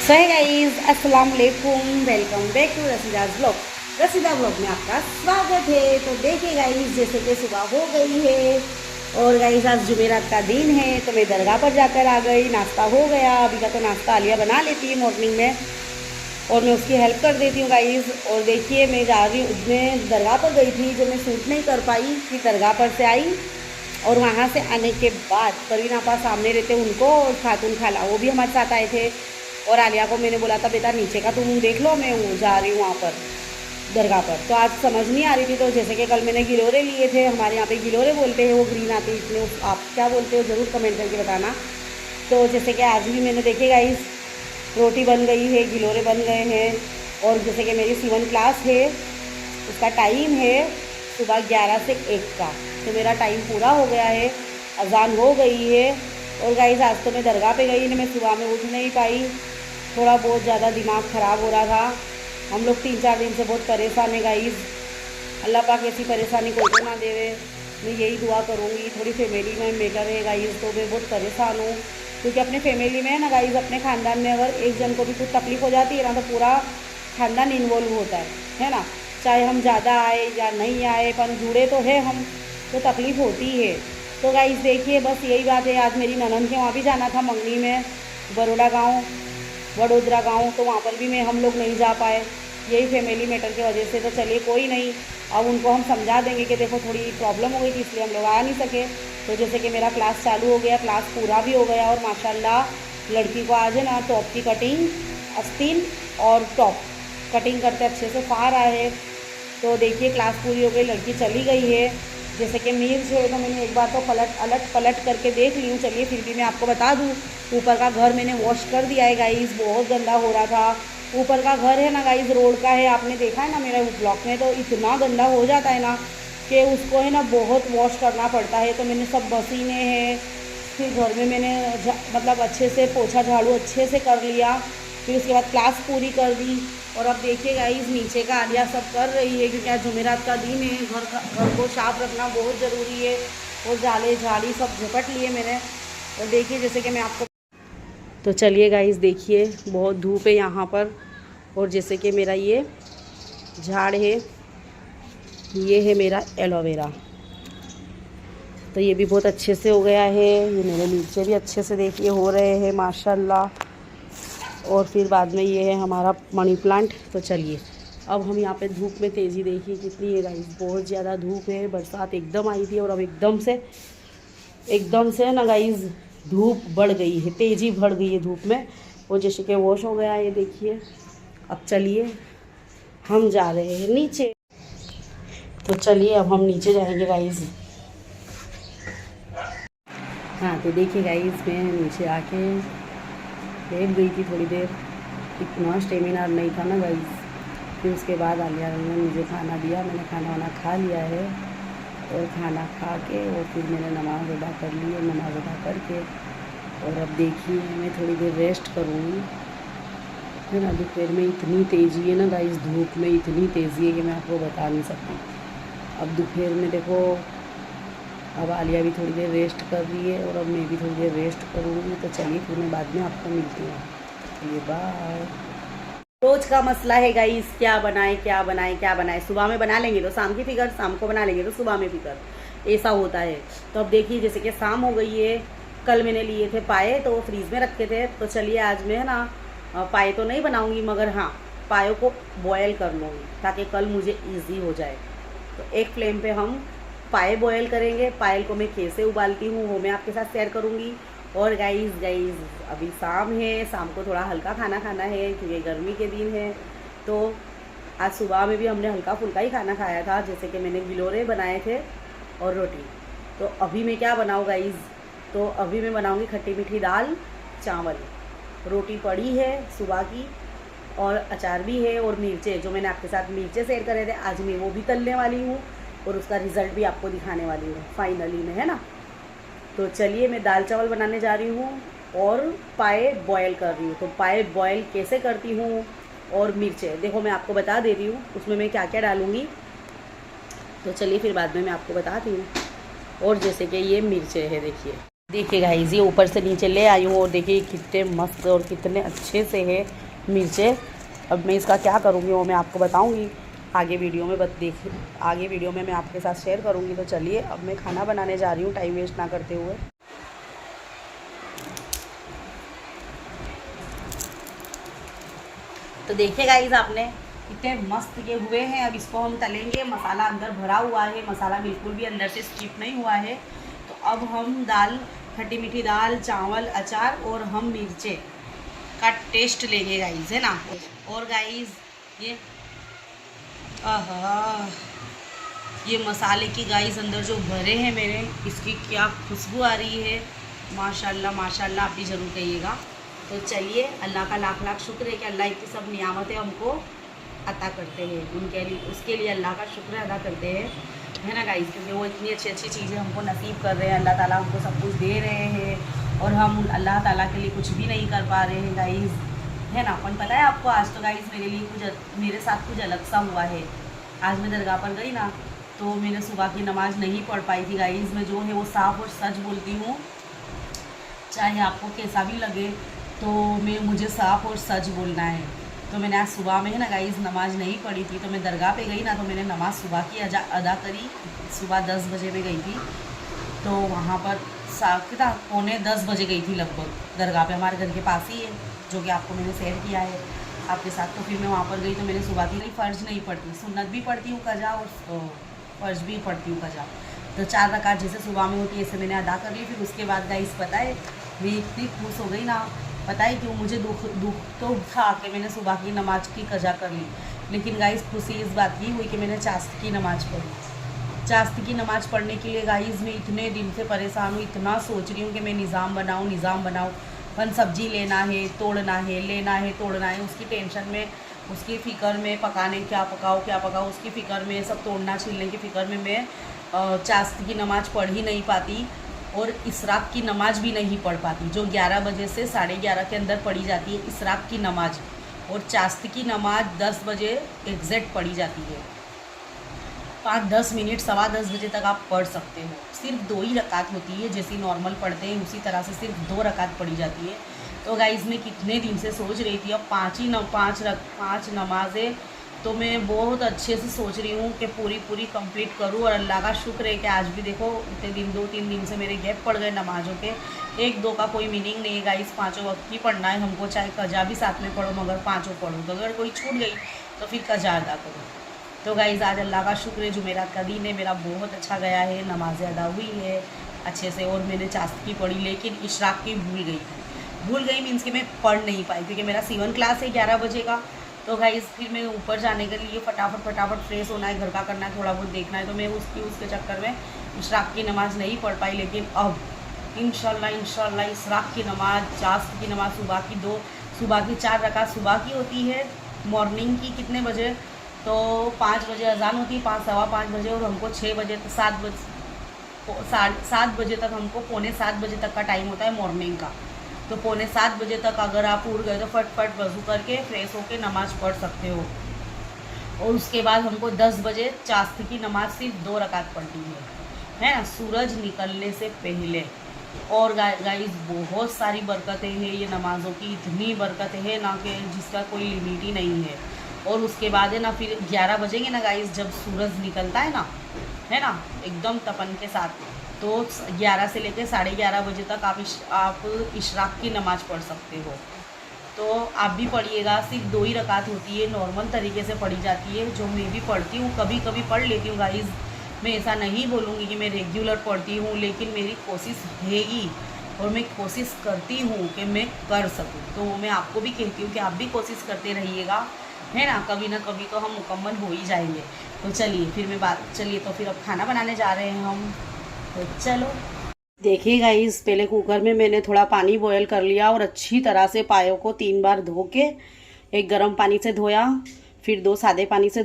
सो है गाइस, अस्सलाम वालेकुम, welcome back to Rashida's blog. Rashida blog में आपका स्वागत है। तो देखिए गाइस, जैसे कि सुबह हो गई है और गाइस आज जुमेरात का दिन है, तो मैं दरगाह पर जाकर आ गई। नाश्ता हो गया, अभी का तो नाश्ता आलिया बना लेती है मॉर्निंग में और मैं उसकी हेल्प कर देती हूँ गाइस। और देखिए मैं जा रही हूँ, मैं दरगाह पर गई थी, जो मैं शूट नहीं कर पाई, फिर दरगाह पर से आई और वहाँ से आने के बाद परवीन आपा सामने रहते उनको और खातून खाला वो भी हमारे साथ आए थे। और आलिया को मैंने बोला था बेटा नीचे का तुम देख लो, मैं जा रही हूँ वहाँ पर दरगाह पर। तो आज समझ नहीं आ रही थी, तो जैसे कि कल मैंने गिलोरे लिए थे, हमारे यहाँ पे गिलोरे बोलते हैं, वो ग्रीन आते हैं इतने, आप क्या बोलते हो ज़रूर कमेंट करके बताना। तो जैसे कि आज भी मैंने देखे गाइस, रोटी बन गई है, गिलोरे बन गए हैं। और जैसे कि मेरी सीवन क्लास है, उसका टाइम है सुबह 11 से 1 का, तो मेरा टाइम पूरा हो गया है, अजान हो गई है। और गाइस आज तो मैं दरगाह पे गई नहीं, मैं सुबह में उठ नहीं पाई, थोड़ा बहुत ज़्यादा दिमाग ख़राब हो रहा था। हम लोग 3-4 दिन से बहुत परेशान है गाइस, अल्लाह पाक ऐसी परेशानी कोई को ना देवे। मैं यही दुआ करूँगी। थोड़ी फैमिली में मैटर है गाइस, तो मैं बहुत परेशान हूँ, क्योंकि अपने फैमिली में ना गाइस, अपने ख़ानदान में अगर एक जन को भी कुछ तकलीफ़ हो जाती है ना, तो पूरा ख़ानदान इन्वॉल्व होता है ना। चाहे हम ज़्यादा आए या नहीं आए, पर जुड़े तो है हम, तो तकलीफ़ होती है। तो गाइस देखिए बस यही बात है। आज मेरी ननंद के वहाँ भी जाना था, मंगनी में, वडोदरा गांव, तो वहाँ पर भी हम लोग नहीं जा पाए, यही फैमिली मैटर की वजह से। तो चलिए कोई नहीं, अब उनको हम समझा देंगे कि देखो थोड़ी प्रॉब्लम हो गई थी, इसलिए हम लोग आ नहीं सके। तो जैसे कि मेरा क्लास चालू हो गया, क्लास पूरा भी हो गया, और माशाल्लाह लड़की को आज है ना टॉप की कटिंग, आस्तीन और टॉप कटिंग करते अच्छे से फार आए है। तो देखिए क्लास पूरी हो गई, लड़की चली गई है। जैसे कि मिर्च है, तो मैंने एक बार तो पलट करके देख ली हूँ। चलिए फिर भी मैं आपको बता दूँ, ऊपर का घर मैंने वॉश कर दिया है गाइस, बहुत गंदा हो रहा था। ऊपर का घर है ना गाइस, रोड का है, आपने देखा है ना मेरे ब्लॉग में, तो इतना गंदा हो जाता है ना कि उसको है ना बहुत वॉश करना पड़ता है। तो मैंने सब मशीनें हैं, फिर घर में मैंने मतलब अच्छे से पोछा झाड़ू अच्छे से कर लिया, फिर उसके बाद क्लास पूरी कर दी। और अब देखिए गाइस, नीचे का आलिया सब कर रही है, क्योंकि आज जुमेरात का दिन है, घर को साफ रखना बहुत ज़रूरी है। और जाले झाड़ी सब झपट लिए मैंने। और देखिए जैसे कि मैं आपको, तो चलिए गाइस देखिए, बहुत धूप है यहाँ पर। और जैसे कि मेरा ये झाड़ है, ये है मेरा एलोवेरा, तो ये भी बहुत अच्छे से हो गया है। ये मेरे नीचे भी अच्छे से देखिए हो रहे हैं माशाल्लाह। और फिर बाद में ये है हमारा मनी प्लांट। तो चलिए अब हम यहाँ पे धूप में तेज़ी देखिए कितनी है गाइस, बहुत ज़्यादा धूप है। बरसात एकदम आई थी और अब एकदम से ना गाइस धूप बढ़ गई है, तेज़ी बढ़ गई है धूप में। वो जैसे कि वॉश हो गया है, ये देखिए। अब चलिए हम जा रहे हैं नीचे। तो चलिए अब हम नीचे जाएंगे गाइस। हाँ तो देखिए गाइस, मैं नीचे आके बैठ गई थी थोड़ी देर, इतना स्टेमिना नहीं था ना गाइस। फिर उसके बाद आलिया ने मुझे खाना दिया, मैंने खाना वाना खा लिया है। और खाना खा के और फिर मैंने नमाज़ अदा कर ली है, नमाज़ अदा करके और अब देखिए मैं थोड़ी देर रेस्ट करूँगी, है ना। दोपहर में इतनी तेज़ी है ना गाइस, धूप में इतनी तेज़ी है कि मैं आपको बता नहीं सकती। अब दोपहर में देखो, अब आलिया भी थोड़ी देर रेस्ट कर रही है और अब मैं भी थोड़ी देर रेस्ट करूँगी। तो चलिए फिर मैं बाद में आपको मिलती हूँ, चलिए बाय। रोज़ का मसला है गाइस, क्या बनाए। सुबह में बना लेंगे तो शाम की फिक्र, शाम को बना लेंगे तो सुबह में फिक्र, ऐसा होता है। तो अब देखिए जैसे कि शाम हो गई है। कल मैंने लिए थे पाए, तो वो फ्रीज में रखे थे। तो चलिए आज मैं है ना पाए तो नहीं बनाऊँगी, मगर हाँ पायों को बॉयल कर लूँगी, ताकि कल मुझे ईजी हो जाए। तो एक फ्लेम पर हम पाए बॉयल करेंगे। पायल को मैं कैसे उबालती हूँ वो मैं आपके साथ शेयर करूँगी। और गाइस अभी शाम है, शाम को थोड़ा हल्का खाना खाना है, क्योंकि गर्मी के दिन है। तो आज सुबह में भी हमने हल्का फुल्का ही खाना खाया था, जैसे कि मैंने गिलोरे बनाए थे और रोटी। तो अभी मैं क्या बनाऊँ गाइस, तो अभी मैं बनाऊँगी खट्टी मीठी दाल चावल। रोटी पड़ी है सुबह की, और अचार भी है, और मिर्चे, जो मैंने आपके साथ मिर्चे शेयर करे थे, आज मैं वो भी तलने वाली हूँ और उसका रिज़ल्ट भी आपको दिखाने वाली हूँ फाइनली में, है ना। तो चलिए मैं दाल चावल बनाने जा रही हूँ और पाए बॉयल कर रही हूँ। तो पाए बॉयल कैसे करती हूँ, और मिर्चें देखो मैं आपको बता दे रही हूँ उसमें मैं क्या क्या डालूँगी। तो चलिए फिर बाद में मैं आपको बताती हूँ। और जैसे कि ये मिर्चें है, देखिए देखिए गाइस, ये ऊपर से नीचे ले आई हूँ और देखिए कितने मस्त और कितने अच्छे से है मिर्चें। अब मैं इसका क्या करूँगी वो मैं आपको बताऊँगी आगे वीडियो में। आगे वीडियो में मैं आपके साथ शेयर करूँगी। तो चलिए अब मैं खाना बनाने जा रही हूँ टाइम वेस्ट ना करते हुए। तो देखिए गाइस, आपने कितने मस्त ये हुए हैं। अब इसको हम तलेंगे। मसाला अंदर भरा हुआ है, मसाला बिल्कुल भी अंदर से स्किप नहीं हुआ है। तो अब हम दाल, खट्टी मीठी दाल, चावल, अचार और हम मिर्चें का टेस्ट लेंगे गाइस, है ना। और गाइस ये आहा, ये मसाले की गाइस अंदर जो भरे हैं मेरे, इसकी क्या खुशबू आ रही है। माशाल्लाह माशाल्लाह, आप भी ज़रूर कहिएगा। तो चलिए, अल्लाह का लाख लाख शुक्र है कि अल्लाह इतनी सब नियामतें हमको अता करते हैं। उनके लिए, उसके लिए अल्लाह का शुक्र अदा करते हैं, है ना गाइस। क्योंकि वो इतनी अच्छी अच्छी चीज़ें हमको नसीब कर रहे हैं। अल्लाह ताला हमको सब कुछ दे रहे हैं और हम अल्लाह ताला के लिए कुछ भी नहीं कर पा रहे हैं गाइस, है ना। अपन पता है आपको, आज तो गाइस मेरे साथ कुछ अलग सा हुआ है। आज मैं दरगाह पर गई ना, तो मैंने सुबह की नमाज़ नहीं पढ़ पाई थी गाइस। मैं जो है वो साफ़ और सच बोलती हूँ, चाहे आपको कैसा भी लगे, तो मुझे साफ़ और सच बोलना है। तो मैंने आज सुबह में है ना गाइस नमाज़ नहीं पढ़ी थी। तो मैं दरगाह पे गई ना, तो मैंने नमाज़ सुबह की अदा करी। सुबह 10 बजे में गई थी। तो वहाँ पर कितना 9:45 बजे गई थी लगभग। दरगाह पे हमारे घर के पास ही है, जो कि आपको मैंने शेयर किया है आपके साथ। तो फिर मैं वहाँ पर गई, तो मैंने सुबह की फ़र्ज़ नहीं पढ़ती, सुन्नत भी पढ़ती हूँ कज़ा और फ़र्ज़ भी पढ़ती हूँ कज़ा। तो 4 रकात जैसे सुबह में होती है ऐसे मैंने अदा कर ली। फिर उसके बाद गाइस पता है, मैं इतनी खुश हो गई ना, पता है क्यों। मुझे दुख तो था कि मैंने सुबह की नमाज़ की कज़ा कर ली, लेकिन गाइस खुशी इस बात की हुई कि मैंने चाश्त की नमाज़ पढ़ी। चाश्त की नमाज़ पढ़ने के लिए गाइस मैं इतने दिन से परेशान हूँ, इतना सोच रही हूँ कि मैं निज़ाम बनाऊँ। फन सब्जी लेना है, तोड़ना है, लेना है, तोड़ना है, उसकी टेंशन में, उसकी फ़िक्र में, पकाने क्या पकाओ उसकी फ़िक्र में, सब तोड़ना छीलने की फ़िक्र में मैं चाश्त की नमाज़ पढ़ ही नहीं पाती और इसराक की नमाज़ भी नहीं पढ़ पाती, जो 11 बजे से 11:30 के अंदर पढ़ी जाती है इसराक की नमाज़। और चाश्त की नमाज़ 10 बजे एग्जैक्ट पढ़ी जाती है। 5-10 मिनट, 10:15 बजे तक आप पढ़ सकते हो। सिर्फ 2 ही रकात होती है, जैसी नॉर्मल पढ़ते हैं उसी तरह से सिर्फ 2 रकात पढ़ी जाती है। तो गाइस मैं कितने दिन से सोच रही थी, अब 5 नमाज़ें तो मैं बहुत अच्छे से सोच रही हूँ कि पूरी कंप्लीट करूँ। और अल्लाह का शुक्र है कि आज भी देखो इतने दिन 2-3 दिन से मेरे गैप पड़ गए नमाज़ों के। 1-2 का कोई मीनिंग नहीं है गाइस, 5 वक्त ही पढ़ना है हमको, चाहे कज़ा भी साथ में पढ़ो, मगर 5 पढ़ो। तो अगर कोई छूट गई तो फिर कज़ा अदा करो। तो गाइस आज अल्लाह का शुक्र है, जुमेरात का दिन है, मेरा बहुत अच्छा गया है, नमाज़ें अदा हुई है अच्छे से। और मैंने चाश्त की पढ़ी, लेकिन इशराक की भूल गई मीन्स कि मैं पढ़ नहीं पाई, क्योंकि मेरा 7 क्लास है 11 बजे का। तो गाइस फिर मैं ऊपर जाने के लिए फटाफट फ्रेश होना है, घर का करना है, थोड़ा बहुत देखना है, तो मैं उसके चक्कर में इशराक की नमाज़ नहीं पढ़ पाई। लेकिन अब इंशाल्लाह इशराक की नमाज़, चाश्त की नमाज़, सुबह की 4 रकात सुबह की होती है। मॉर्निंग की कितने बजे, तो 5 बजे अजान होती है, 5 सवा 5 बजे, और हमको 7 बजे तक हमको 6:45 बजे तक का टाइम होता है मॉर्निंग का। तो 6:45 बजे तक अगर आप उठ गए तो फट वज़ू करके फ्रेश होके नमाज़ पढ़ सकते हो। और उसके बाद हमको 10 बजे चाश्त की नमाज़ सिर्फ 2 रकात पढ़नी है ना, सूरज निकलने से पहले। और गाइस बहुत सारी बरकतें हैं ये नमाज़ों की, इतनी बरकतें हैं ना कि जिसका कोई लिमिट ही नहीं है। और उसके बाद है ना, फिर 11 बजेंगे ना गाइस, जब सूरज निकलता है ना, एकदम तपन के साथ, तो 11 से लेकर 11:30 बजे तक आप इशराक की नमाज़ पढ़ सकते हो। तो आप भी पढ़िएगा। सिर्फ 2 ही रकात होती है, नॉर्मल तरीके से पढ़ी जाती है, जो मैं भी पढ़ती हूँ, कभी कभी पढ़ लेती हूँ गाइस। मैं ऐसा नहीं बोलूँगी कि मैं रेगुलर पढ़ती हूँ, लेकिन मेरी कोशिश रहेगी और मैं कोशिश करती हूँ कि मैं कर सकूँ। तो मैं आपको भी कहती हूँ कि आप भी कोशिश करते रहिएगा, है ना कभी तो हम मुकम्मल हो ही जाएंगे। तो चलिए तो फिर अब खाना बनाने जा रहे हैं हम। तो चलो देखिए गाइस, पहले कुकर में मैंने थोड़ा पानी बॉयल कर लिया और अच्छी तरह से पायों को 3 बार धो के, एक गर्म पानी से धोया, फिर 2 सादे पानी से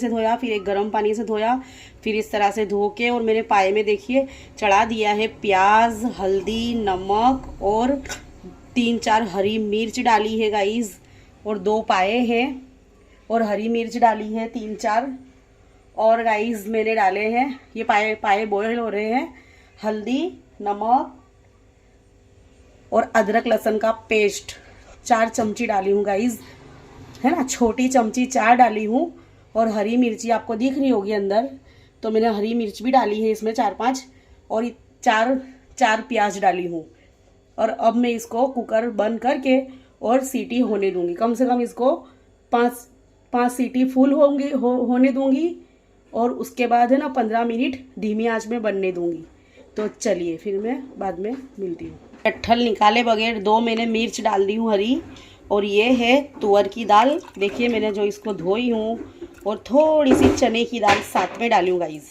धोया, फिर एक गर्म पानी से धोया, फिर इस तरह से धो के, और मैंने पाए में देखिए चढ़ा दिया है प्याज, हल्दी, नमक और 3-4 हरी मिर्च डाली है गाइस, और 2 पाए हैं और हरी मिर्च डाली है 3-4। और गाइस मैंने डाले हैं, ये पाए बॉयल हो रहे हैं, हल्दी नमक और अदरक लहसुन का पेस्ट 4 चमची डाली हूँ गाइज, है ना। छोटी चमची 4 डाली हूँ। और हरी मिर्ची आपको दिख रही होगी अंदर, तो मैंने हरी मिर्च भी डाली है इसमें 4-5, और 4 प्याज डाली हूँ। और अब मैं इसको कुकर बंद करके और सीटी होने दूंगी। कम से कम इसको 5 सीटी फुल होने दूंगी। और उसके बाद है ना 15 मिनट धीमी आंच में बनने दूंगी। तो चलिए फिर मैं बाद में मिलती हूँ। कट्ठल निकाले बगैर 2 मैंने मिर्च डाल दी हूँ हरी। और ये है तुअर की दाल, देखिए मैंने जो इसको धोई हूँ। और थोड़ी सी चने की दाल साथ में डाली हूँ गाइज,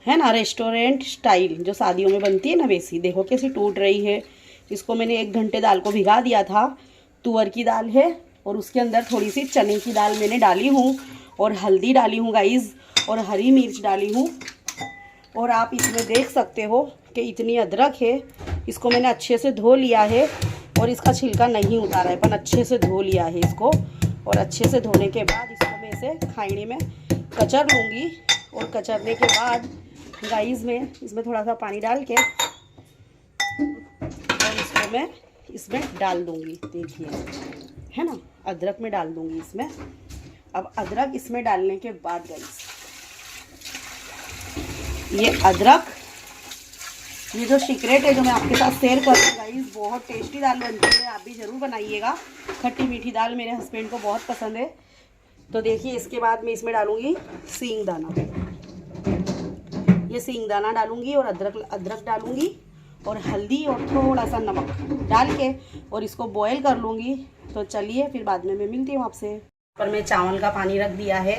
है ना, रेस्टोरेंट स्टाइल जो शादियों में बनती है ना वैसी। देखो कैसी टूट रही है। इसको मैंने 1 घंटे दाल को भिगा दिया था। तुअर की दाल है और उसके अंदर थोड़ी सी चने की दाल मैंने डाली हूँ। और हल्दी डाली हूँ गाइज, और हरी मिर्च डाली हूँ। और आप इसमें देख सकते हो कि इतनी अदरक है। इसको मैंने अच्छे से धो लिया है और इसका छिलका नहीं उतारा है, पर अच्छे से धो लिया है इसको। और अच्छे से धोने के बाद इसको मैं इसे खाइने में कचर लूँगी। और कचरने के बाद गाइस में इसमें थोड़ा सा पानी डाल के और इसको मैं इसमें डाल दूँगी। देखिए, है ना, अदरक में डाल दूँगी इसमें। अब अदरक इसमें डालने के बाद गाइस, ये अदरक, ये जो सीक्रेट है जो मैं आपके साथ शेयर कर रही हूँ गाइस, बहुत टेस्टी दाल बनती है। आप भी ज़रूर बनाइएगा। खट्टी मीठी दाल मेरे हस्बैंड को बहुत पसंद है। तो देखिए इसके बाद मैं इसमें डालूँगी सींगदाना। ये सींगदाना डालूँगी और अदरक डालूँगी और हल्दी और थोड़ा सा नमक डाल के और इसको बॉयल कर लूँगी। तो चलिए फिर बाद में मैं मिलती हूँ आपसे। पर मैं चावल का पानी रख दिया है।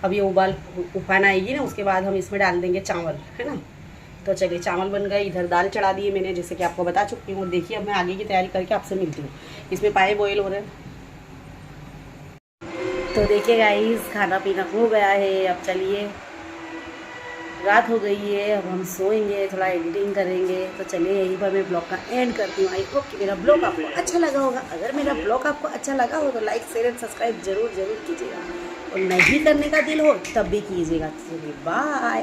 अब ये उफान आएगी ना, उसके बाद हम इसमें डाल देंगे चावल, है ना। तो चलिए चावल बन गए। इधर दाल चढ़ा दी है मैंने, जैसे कि आपको बता चुकी हूँ। देखिए अब मैं आगे की तैयारी करके आपसे मिलती हूँ। इसमें पाए बॉयल हो रहे हैं। तो देखिए गाइस, खाना पीना हो गया है। अब चलिए, रात हो गई है, अब हम सोएंगे, थोड़ा एडिटिंग करेंगे। तो चलिए यहीं पर मैं ब्लॉग का एंड करती हूँ। आई होप कि मेरा ब्लॉग आपको अच्छा लगा होगा। अगर मेरा ब्लॉग आपको अच्छा लगा हो तो लाइक शेयर एंड सब्सक्राइब जरूर कीजिएगा। और नहीं करने का दिल हो तब भी कीजिएगा। चलिए बाय।